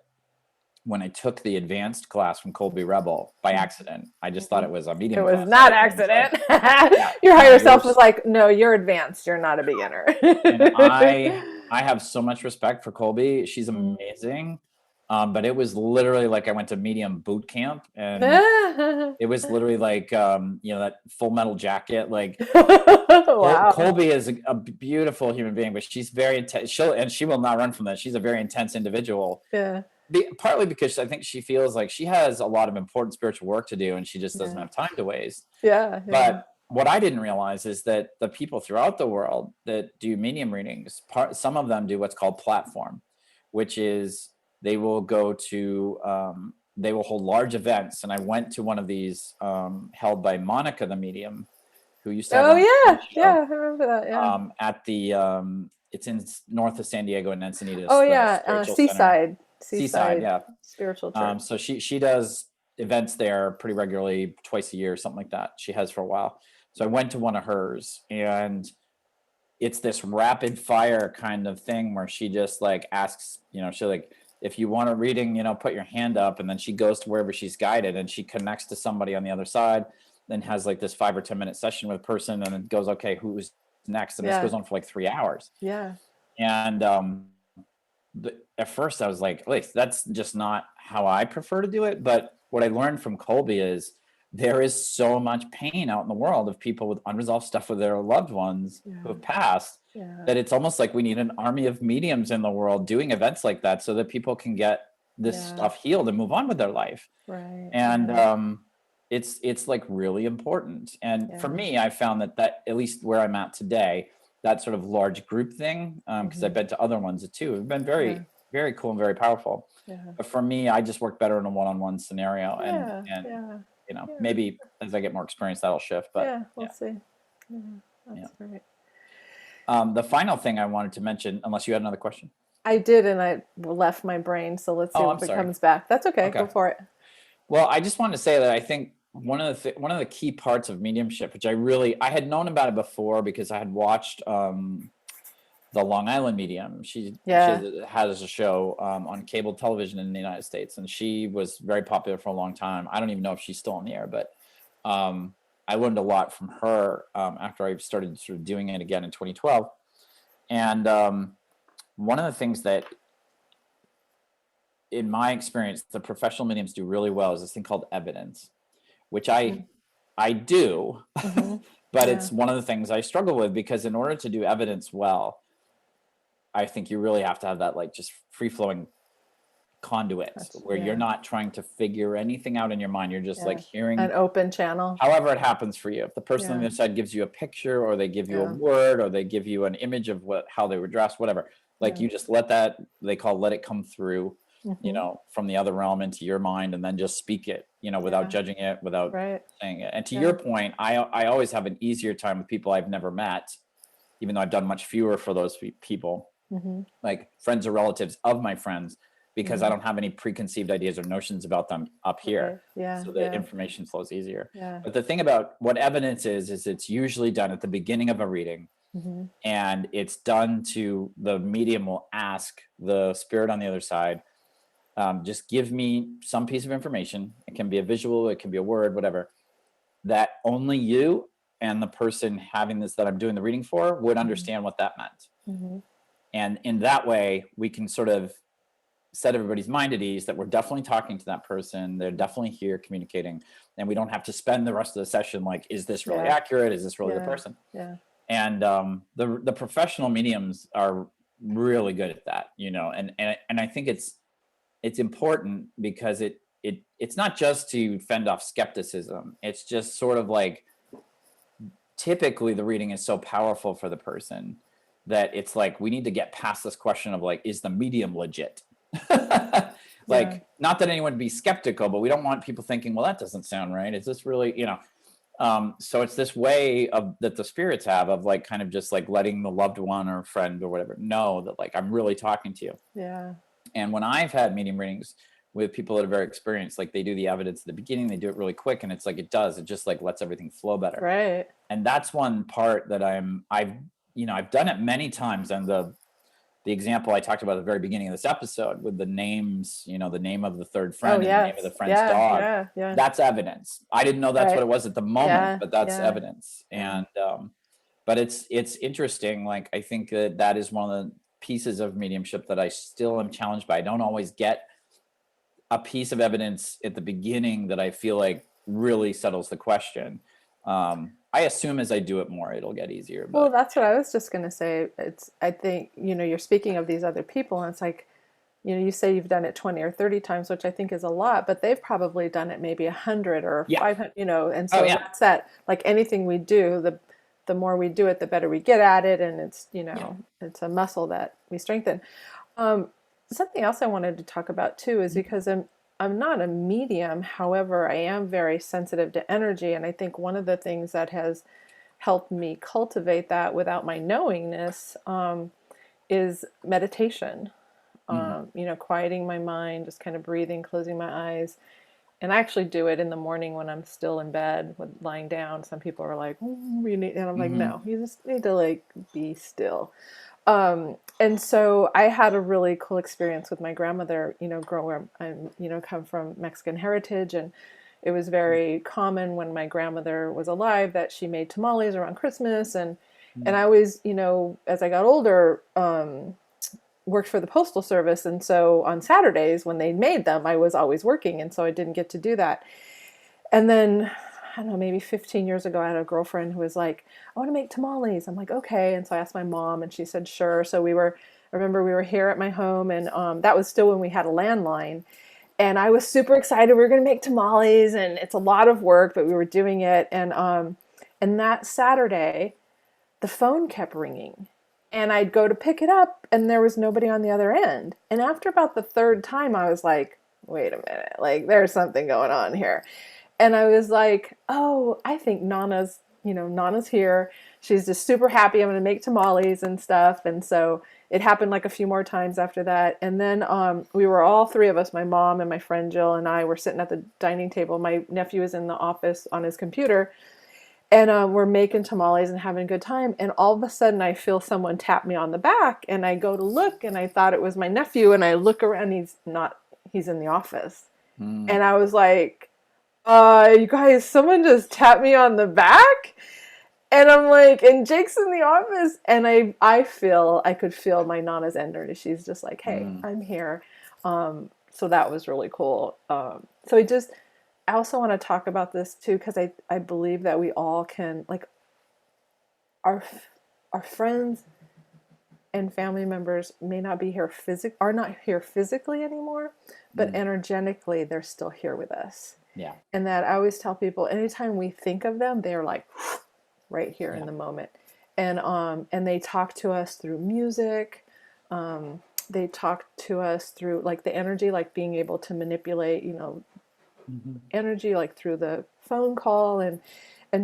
when I took the advanced class from Colby Rebel by accident, I just thought it was a medium class.
It was not accident. Your higher self was like, no, you're advanced. You're not a beginner.
And I have so much respect for Colby. She's amazing. But it was literally like I went to medium boot camp, and it was literally like, that Full Metal Jacket. Like, wow. Colby is a beautiful human being, but she's very intense. She will not run from that. She's a very intense individual.
Yeah.
Partly because I think she feels like she has a lot of important spiritual work to do, and she just doesn't have time to waste.
Yeah.
But what I didn't realize is that the people throughout the world that do medium readings, some of them do what's called platform, which is they will go to, they will hold large events. And I went to one of these held by Monica, the medium, who used to have
I remember that. Yeah.
At the, it's in north of San Diego in Encinitas.
Oh yeah, Seaside,
yeah,
spiritual church.
So she does events there pretty regularly, twice a year, something like that. She has for a while. So I went to one of hers, and it's this rapid fire kind of thing where she just like asks, she like, if you want a reading, put your hand up, and then she goes to wherever she's guided, and she connects to somebody on the other side, then has like this 5 or 10 minute session with a person, and then goes, okay, who's next? And this goes on for like 3 hours.
Yeah.
And at first I was like, wait, that's just not how I prefer to do it. But what I learned from Colby is there is so much pain out in the world of people with unresolved stuff with their loved ones who have passed, that it's almost like we need an army of mediums in the world doing events like that so that people can get this stuff healed and move on with their life.
Right.
And it's like really important. And for me, I found that at least where I'm at today, that sort of large group thing, because I've been to other ones too, have been very, very cool and very powerful. Yeah. But for me, I just work better in a one-on-one scenario, and maybe as I get more experience, that'll shift. But
we'll see. Yeah, that's great.
The final thing I wanted to mention, unless you had another question.
I did, and I left my brain. So let's see if it comes back. That's okay. Go for it.
Well, I just wanted to say that I think one of the key parts of mediumship, which I had known about it before because I had watched the Long Island medium. She has a show on cable television in the United States, and she was very popular for a long time. I don't even know if she's still on the air, but I learned a lot from her after I started sort of doing it again in 2012. And one of the things that, in my experience, the professional mediums do really well is this thing called evidence, which I do, but it's one of the things I struggle with, because in order to do evidence well, I think you really have to have that like just free-flowing conduit where you're not trying to figure anything out in your mind. You're just like hearing
an open channel.
However it happens for you. If the person on the other side gives you a picture, or they give you a word, or they give you an image of how they were dressed, whatever, like you just let it come through. you know, from the other realm into your mind, and then just speak it, you know, without judging it, without saying it. And to your point, I always have an easier time with people I've never met, even though I've done much fewer for those people, like friends or relatives of my friends, because I don't have any preconceived ideas or notions about them up here. So the information flows easier. But the thing about what evidence is it's usually done at the beginning of a reading. And it's done to, the medium will ask the spirit on the other side, just give me some piece of information. It can be a visual, it can be a word, whatever, that only you and the person having this, that I'm doing the reading for, would understand what that meant. And in that way, we can sort of set everybody's mind at ease that we're definitely talking to that person. They're definitely here communicating, and we don't have to spend the rest of the session like, is this really accurate? Is this really the person? And the professional mediums are really good at that, you know, and I think it's important because it's not just to fend off skepticism. It's just sort of like, typically the reading is so powerful for the person that it's like, we need to get past this question of like, is the medium legit? Like, not that anyone would be skeptical, but we don't want people thinking, well, that doesn't sound right. Is this really, you know? So it's this way of that the spirits have of like, kind of just like letting the loved one or friend or whatever know that like, I'm really talking to you. And when I've had medium readings with people that are very experienced, like they do the evidence at the beginning, they do it really quick, and it's like, it just like lets everything flow better. And that's one part that I've done it many times. And the example I talked about at the very beginning of this episode with the names, you know, the name of the third friend and the name of the friend's dog, that's evidence. I didn't know that's what it was at the moment, but that's evidence. And, but it's interesting. Like, I think that is one of the pieces of mediumship that I still am challenged by. I don't always get a piece of evidence at the beginning that I feel like really settles the question. I assume as I do it more, it'll get easier.
But. Well, that's what I was just going to say. I think, you know, you're speaking of these other people, and it's like, you know, you say you've done it 20 or 30 times, which I think is a lot, but they've probably done it maybe 100 or 500, you know, and so that's that, like anything we do, the more we do it, the better we get at it. And it's, you know, it's a muscle that we strengthen. Something else I wanted to talk about too is because I'm not a medium. However, I am very sensitive to energy. And I think one of the things that has helped me cultivate that without my knowingness is meditation. You know, quieting my mind, just kind of breathing, closing my eyes. And I actually do it in the morning when I'm still in bed, lying down. Some people are like, and I'm like, no, you just need to like be still. And so I had a really cool experience with my grandmother, you know, I'm, you know, come from Mexican heritage, and it was very common when my grandmother was alive that she made tamales around Christmas. And I always, you know, as I got older, worked for the Postal Service. And so on Saturdays when they made them, I was always working. And so I didn't get to do that. And then, I don't know, maybe 15 years ago, I had a girlfriend who was like, I want to make tamales. I'm like, okay. And so I asked my mom, and she said, sure. So I remember we were here at my home, and that was still when we had a landline. And I was super excited. We were going to make tamales, and it's a lot of work, but we were doing it. And that Saturday, the phone kept ringing. And I'd go to pick it up, and there was nobody on the other end. And after about the third time, I was like, wait a minute, like there's something going on here. And I was like, oh, I think Nana's here. She's just super happy. I'm going to make tamales and stuff. And so it happened like a few more times after that. And then we were all three of us, my mom and my friend Jill and I, were sitting at the dining table. My nephew was in the office on his computer. And we're making tamales and having a good time. And all of a sudden, I feel someone tap me on the back. And I go to look, and I thought it was my nephew. And I look around, he's in the office. And I was like, you guys, someone just tapped me on the back. And I'm like, and Jake's in the office. And I could feel my Nana's energy. She's just like, hey, I'm here. So that was really cool. I also want to talk about this too, because I believe that we all can, like, our friends and family members may not be here are not here physically anymore, but energetically they're still here with us.
Yeah.
And that I always tell people, anytime we think of them, they're like right here in the moment. And they talk to us through music. they talk to us through like the energy, like being able to manipulate, energy, like through the phone call and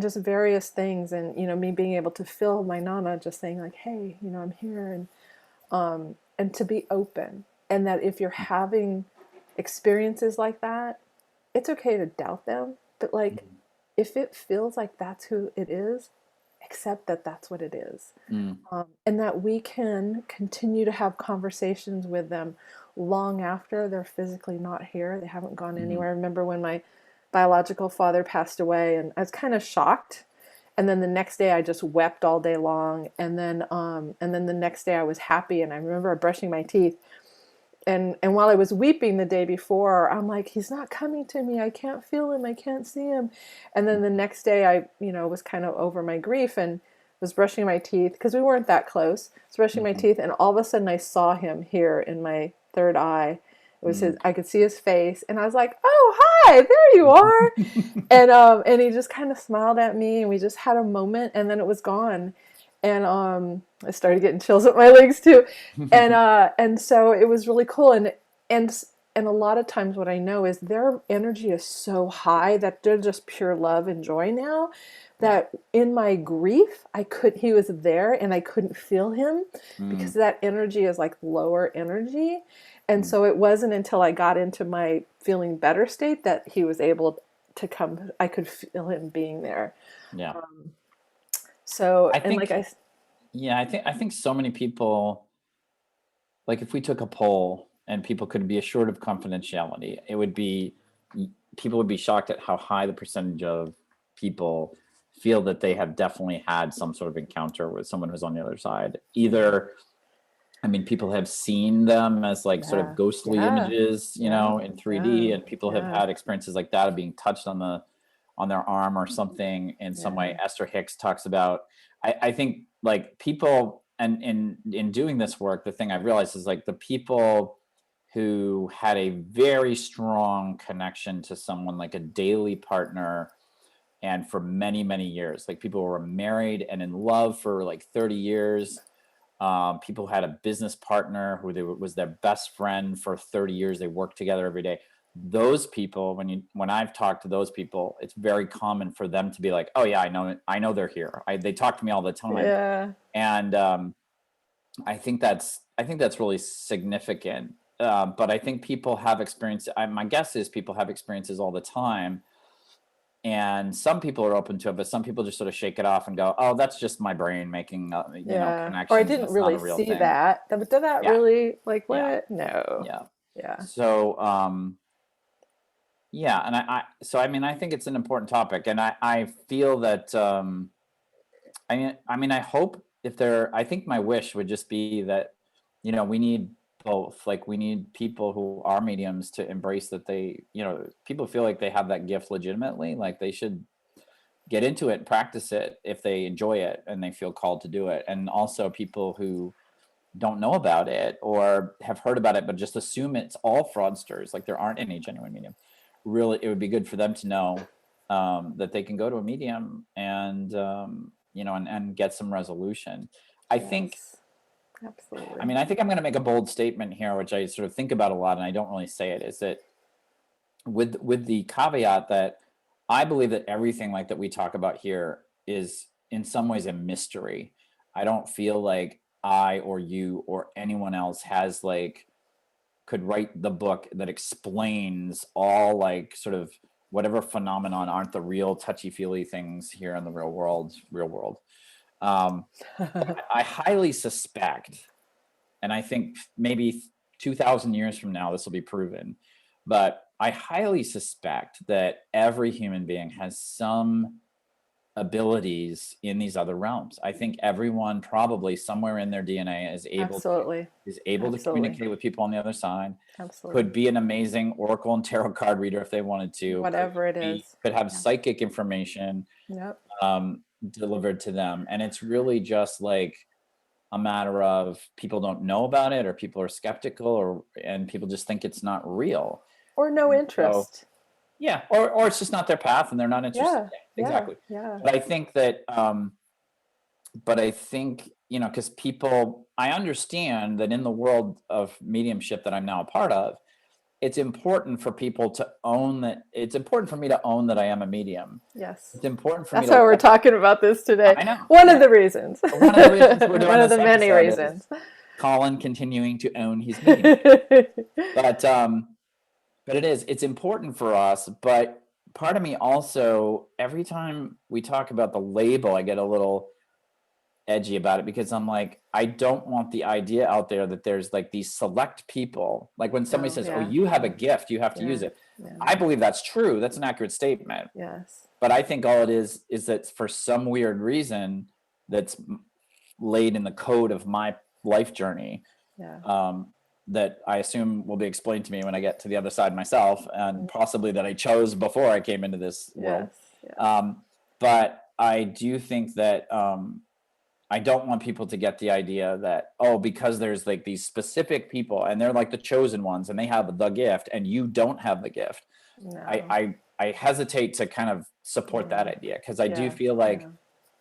just various things. And, me being able to feel my Nana just saying like, hey, I'm here. And to be open. And that if you're having experiences like that, it's okay to doubt them. But like, if it feels like that's who it is, accept that that's what it is. And that we can continue to have conversations with them long after they're physically not here. They haven't gone anywhere. I remember when my biological father passed away, and I was kind of shocked. And then the next day I just wept all day long. And then the next day I was happy. And I remember brushing my teeth. And while I was weeping the day before, I'm like, he's not coming to me. I can't feel him. I can't see him. And then the next day I, was kind of over my grief and was brushing my teeth because we weren't that close. I was brushing my teeth, and all of a sudden I saw him here in my third eye. It was I could see his face, and I was like, "Oh, hi, there you are." And he just kind of smiled at me, and we just had a moment, and then it was gone. And I started getting chills up my legs too, and so it was really cool. And a lot of times, what I know is their energy is so high that they're just pure love and joy now. That in my grief, he was there and I couldn't feel him because that energy is like lower energy. And so it wasn't until I got into my feeling better state that he was able to come. I could feel him being there.
Yeah.
So
I think so many people, like if we took a poll and people could be assured of confidentiality, people would be shocked at how high the percentage of people feel that they have definitely had some sort of encounter with someone who's on the other side. Either, people have seen them as like sort of ghostly images, in 3D, and people have had experiences like that of being touched on their arm or something in some way. Esther Hicks talks about, I think like people, and in doing this work, the thing I've realized is like the people who had a very strong connection to someone like a daily partner, and for many, many years, like people were married and in love for like 30 years. People had a business partner who was their best friend for 30 years. They worked together every day. Those people, when I've talked to those people, it's very common for them to be like, oh yeah, I know they're here. They talk to me all the time.
Yeah.
And I think that's really significant. But I think people have experience. My guess is people have experiences all the time. And some people are open to it, but some people just sort of shake it off and go, "Oh, that's just my brain making, connections."
Or I didn't really see
thing.
that. But did that really, like, what?
Yeah.
No.
Yeah. So, and I think it's an important topic, and I feel that, I hope I think my wish would just be that, we need both. Like we need people who are mediums to embrace that people feel like they have that gift legitimately, like they should get into it and practice it if they enjoy it and they feel called to do it. And also people who don't know about it or have heard about it but just assume it's all fraudsters, like there aren't any genuine medium. Really, it would be good for them to know that they can go to a medium and and get some resolution. I think
absolutely.
I think I'm going to make a bold statement here, which I sort of think about a lot and I don't really say it, is that with the caveat that I believe that everything like that we talk about here is in some ways a mystery. I don't feel like I or you or anyone else could write the book that explains all like sort of whatever phenomenon aren't the real touchy-feely things here in the real world. I highly suspect, and I think maybe 2,000 years from now this will be proven, but I highly suspect that every human being has some abilities in these other realms. I think everyone probably somewhere in their DNA is able to communicate with people on the other side.
Absolutely.
Could be an amazing oracle and tarot card reader if they wanted to.
Whatever it is.
Could have psychic information delivered to them. And it's really just like a matter of people don't know about it, or people are skeptical, and people just think it's not real.
Or no interest.
So, or it's just not their path and they're not interested.
Yeah,
exactly.
Yeah.
But I think that but I think, because I understand that in the world of mediumship that I'm now a part of, it's important for people to own that. It's important for me to own that I am a medium.
Yes.
It's important for
me to.
That's
why we're talking about this today.
I know.
One of the reasons.
One of the reasons we're doing
One of the many reasons.
Collin continuing to own his medium. But it's important for us. But part of me also, every time we talk about the label, I get a little edgy about it, because I'm like, I don't want the idea out there that there's like these select people. Like when somebody says, oh, you have a gift, you have to use it. I believe that's true. That's an accurate statement.
Yes.
But I think all it is that for some weird reason that's laid in the code of my life journey, that I assume will be explained to me when I get to the other side myself, and possibly that I chose before I came into this world. But I do think that I don't want people to get the idea that, because there's like these specific people and they're like the chosen ones and they have the gift and you don't have the gift. No. I hesitate to kind of support that idea, because I do feel like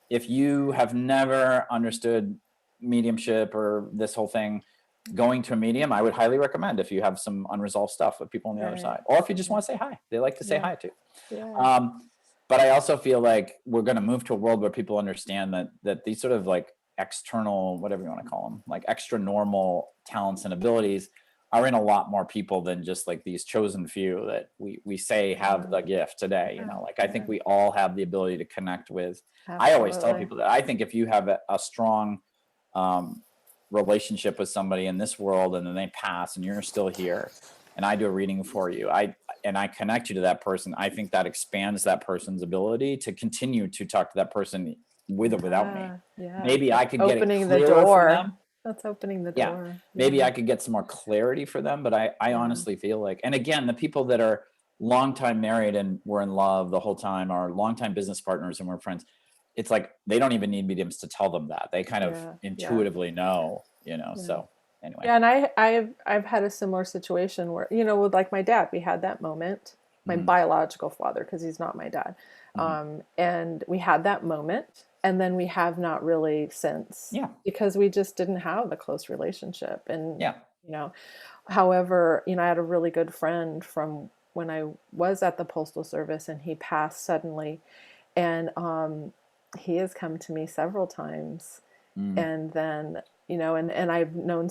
if you have never understood mediumship or this whole thing, going to a medium, I would highly recommend if you have some unresolved stuff with people on the other side, or if you just want to say hi. They like to say hi too. But I also feel like we're going to move to a world where people understand that these sort of like external, whatever you want to call them, like extra normal talents and abilities are in a lot more people than just like these chosen few that we say have the gift today. Like I think we all have the ability to connect with. Absolutely. I always tell people that I think if you have a strong relationship with somebody in this world and then they pass and you're still here and I do a reading for you, and I connect you to that person, I think that expands that person's ability to continue to talk to that person with or without me. Maybe I could get
opening
it
the
door
for them. That's opening the door.
Maybe I could get some more clarity for them, but I honestly feel like, and again, the people that are longtime married and were in love the whole time, are longtime business partners and we're friends, it's like they don't even need mediums to tell them that. They kind of intuitively know, so anyway.
Yeah, and I've had a similar situation where, with like my dad, we had that moment, my biological father, because he's not my dad. And we had that moment, and then we have not really since, because we just didn't have a close relationship. And, however, I had a really good friend from when I was at the Postal Service, and he passed suddenly. And he has come to me several times. And then, and I've known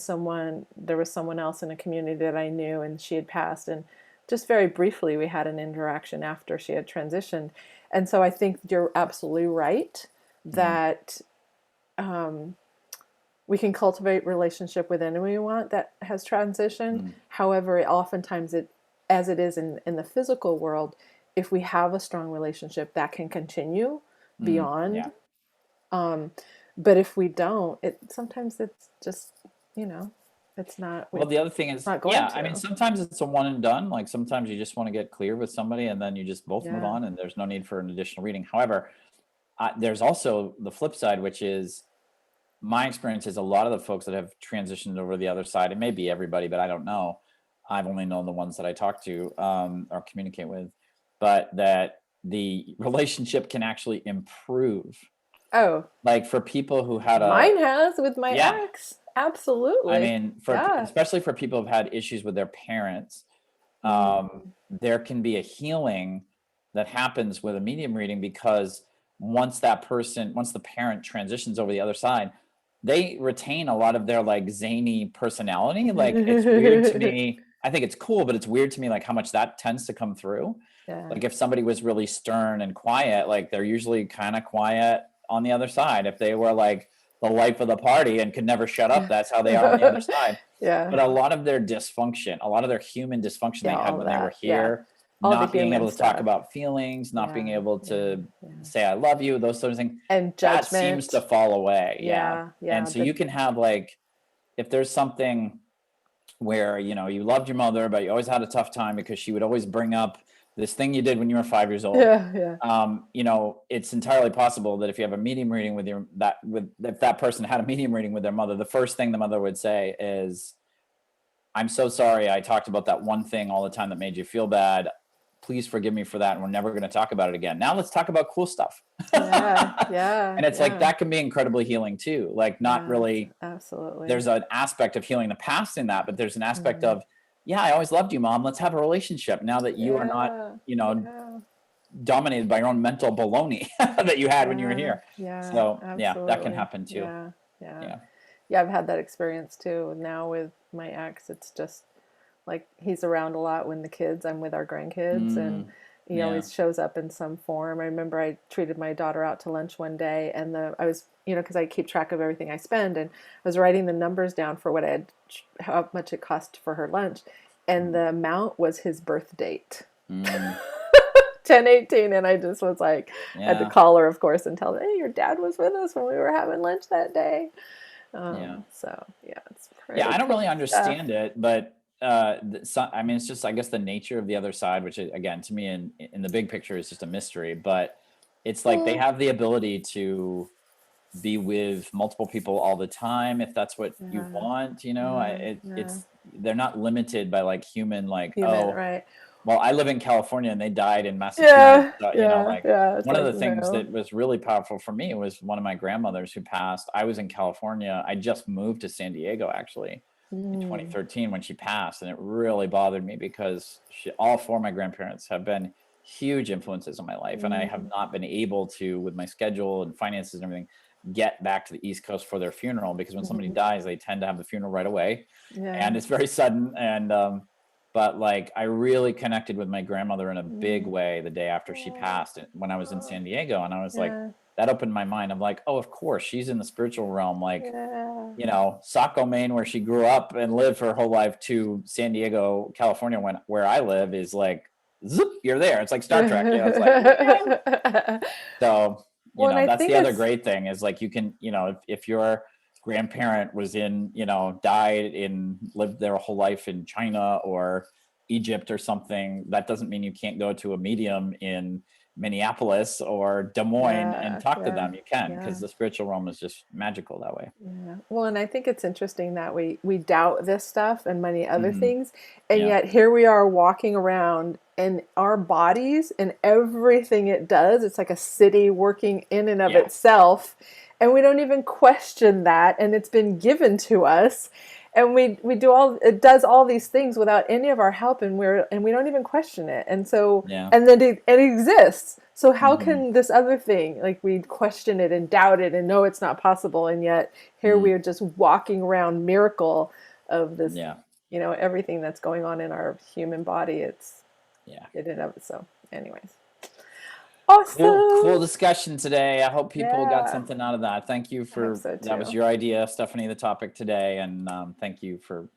there was someone else in a community that I knew, and she had passed, and just very briefly we had an interaction after she had transitioned. And so I think you're absolutely right that we can cultivate relationship with anyone we want that has transitioned. However, oftentimes as it is in the physical world, if we have a strong relationship, that can continue beyond. But if we don't, sometimes it's just, it's not.
Well, the other thing is, I mean, sometimes it's a one and done. Like sometimes you just want to get clear with somebody and then you just both move on and there's no need for an additional reading. However, there's also the flip side, which is my experience is a lot of the folks that have transitioned over the other side, it may be everybody, but I don't know. I've only known the ones that I talk to or communicate with, but that the relationship can actually improve.
Oh,
like for people who had
mine has with my ex. Absolutely.
I mean, especially for people who've had issues with their parents, there can be a healing that happens with a medium reading, because once the parent transitions over the other side, they retain a lot of their like zany personality. Like it's weird to me. I think it's cool, but it's weird to me like how much that tends to come through. Like if somebody was really stern and quiet, like they're usually kind of quiet on the other side. If they were like the life of the party and could never shut up, that's how they are on the other side. But a lot of their dysfunction, a lot of their human dysfunction they had when they were here, not being able to talk about feelings, not being able to say I love you, those sort of things,
and
judgment, that seems to fall away. And so you can have like, if there's something where you loved your mother but you always had a tough time because she would always bring up this thing you did when you were 5 years old. It's entirely possible that if you have a medium reading if that person had a medium reading with their mother, the first thing the mother would say is, I'm so sorry I talked about that one thing all the time that made you feel bad. please forgive me for that. And we're never going to talk about it again. Now let's talk about cool stuff.
Yeah.
And it's like, that can be incredibly healing too. Like not really.
Absolutely.
There's an aspect of healing the past in that, but there's an aspect of, I always loved you, Mom. Let's have a relationship now that you are not, dominated by your own mental baloney that you had when you were here. So that can happen too.
Yeah, I've had that experience too. Now with my ex, it's just like he's around a lot when I'm with our grandkids, and he always shows up in some form. I remember I treated my daughter out to lunch one day, and I was, because I keep track of everything I spend, and I was writing the numbers down for how much it cost for her lunch, and the amount was his birth date. 10/18, and I just was like, I had to call her, of course, and tell her, hey, your dad was with us when we were having lunch that day. So it's pretty
I don't really understand it, but I mean, it's just, I guess, the nature of the other side, which again, to me in the big picture is just a mystery, but it's like they have the ability to be with multiple people all the time if that's what you want, it's they're not limited by like human
right.
Well, I live in California and they died in Massachusetts. One of the things that was really powerful for me was one of my grandmothers who passed. I was in California. I just moved to San Diego actually in 2013 when she passed. And it really bothered me because all four of my grandparents have been huge influences on my life. And I have not been able to, with my schedule and finances and everything, get back to the East Coast for their funeral, because when somebody dies, they tend to have the funeral right away. And it's very sudden. And, but like, I really connected with my grandmother in a big way the day after she passed when I was in San Diego. And I was like, that opened my mind. I'm like, oh, of course, she's in the spiritual realm. Like, Saco, Maine, where she grew up and lived for her whole life, to San Diego, California, where I live, is like, zoop, you're there. It's like Star Trek. It's like, so, that's the other great thing is like, you can, if your grandparent was lived their whole life in China or Egypt or something, that doesn't mean you can't go to a medium in Minneapolis or Des Moines and talk to them. You can, because the spiritual realm is just magical that way.
Well, and I think it's interesting that we doubt this stuff and many other things, and yet here we are walking around, and our bodies and everything it does, it's like a city working in and of itself. And we don't even question that, and it's been given to us, and it does all these things without any of our help, and we don't even question it, and so and then it exists. So how can this other thing, like, we question it and doubt it and know it's not possible, and yet here we are just walking around miracle of this, everything that's going on in our human body. It's in and of it. So, anyways. Awesome.
Cool discussion today. I hope people got something out of that. Thank you that was your idea, Stephanie, the topic today. And thank you for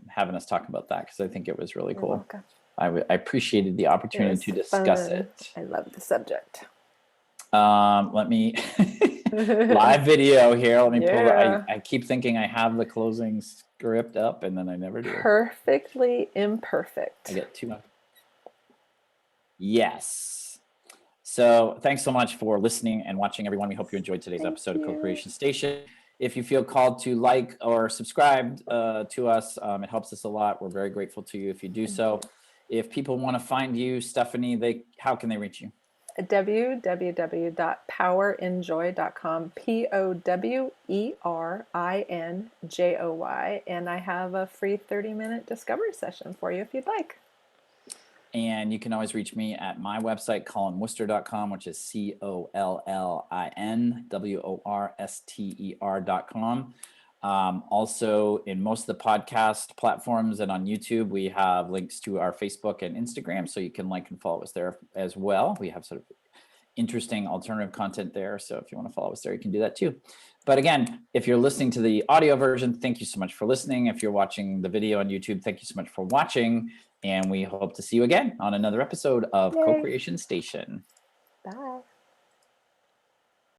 having us talk about that, because I think it was really cool.
Welcome.
I appreciated the opportunity to discuss it.
I love the subject.
Let me live video here. Let me pull that. I keep thinking I have the closing script up, and then I never do.
Perfectly imperfect.
I get too much. Yes. So thanks so much for listening and watching, everyone. We hope you enjoyed today's episode of Co-Creation Station. If you feel called to like or subscribe to us, it helps us a lot. We're very grateful to you if you do so. If people want to find you, Stephanie, how can they reach you?
www.powerinjoy.com, POWERINJOY, and I have a free 30-minute discovery session for you if you'd like.
And you can always reach me at my website, collinworster.com, which is COLLINWORSTER.com. Also, in most of the podcast platforms and on YouTube, we have links to our Facebook and Instagram, so you can like and follow us there as well. We have sort of interesting alternative content there, so if you want to follow us there, you can do that too. But again, if you're listening to the audio version, thank you so much for listening. If you're watching the video on YouTube, thank you so much for watching. And we hope to see you again on another episode of Co-Creation Station.
Bye.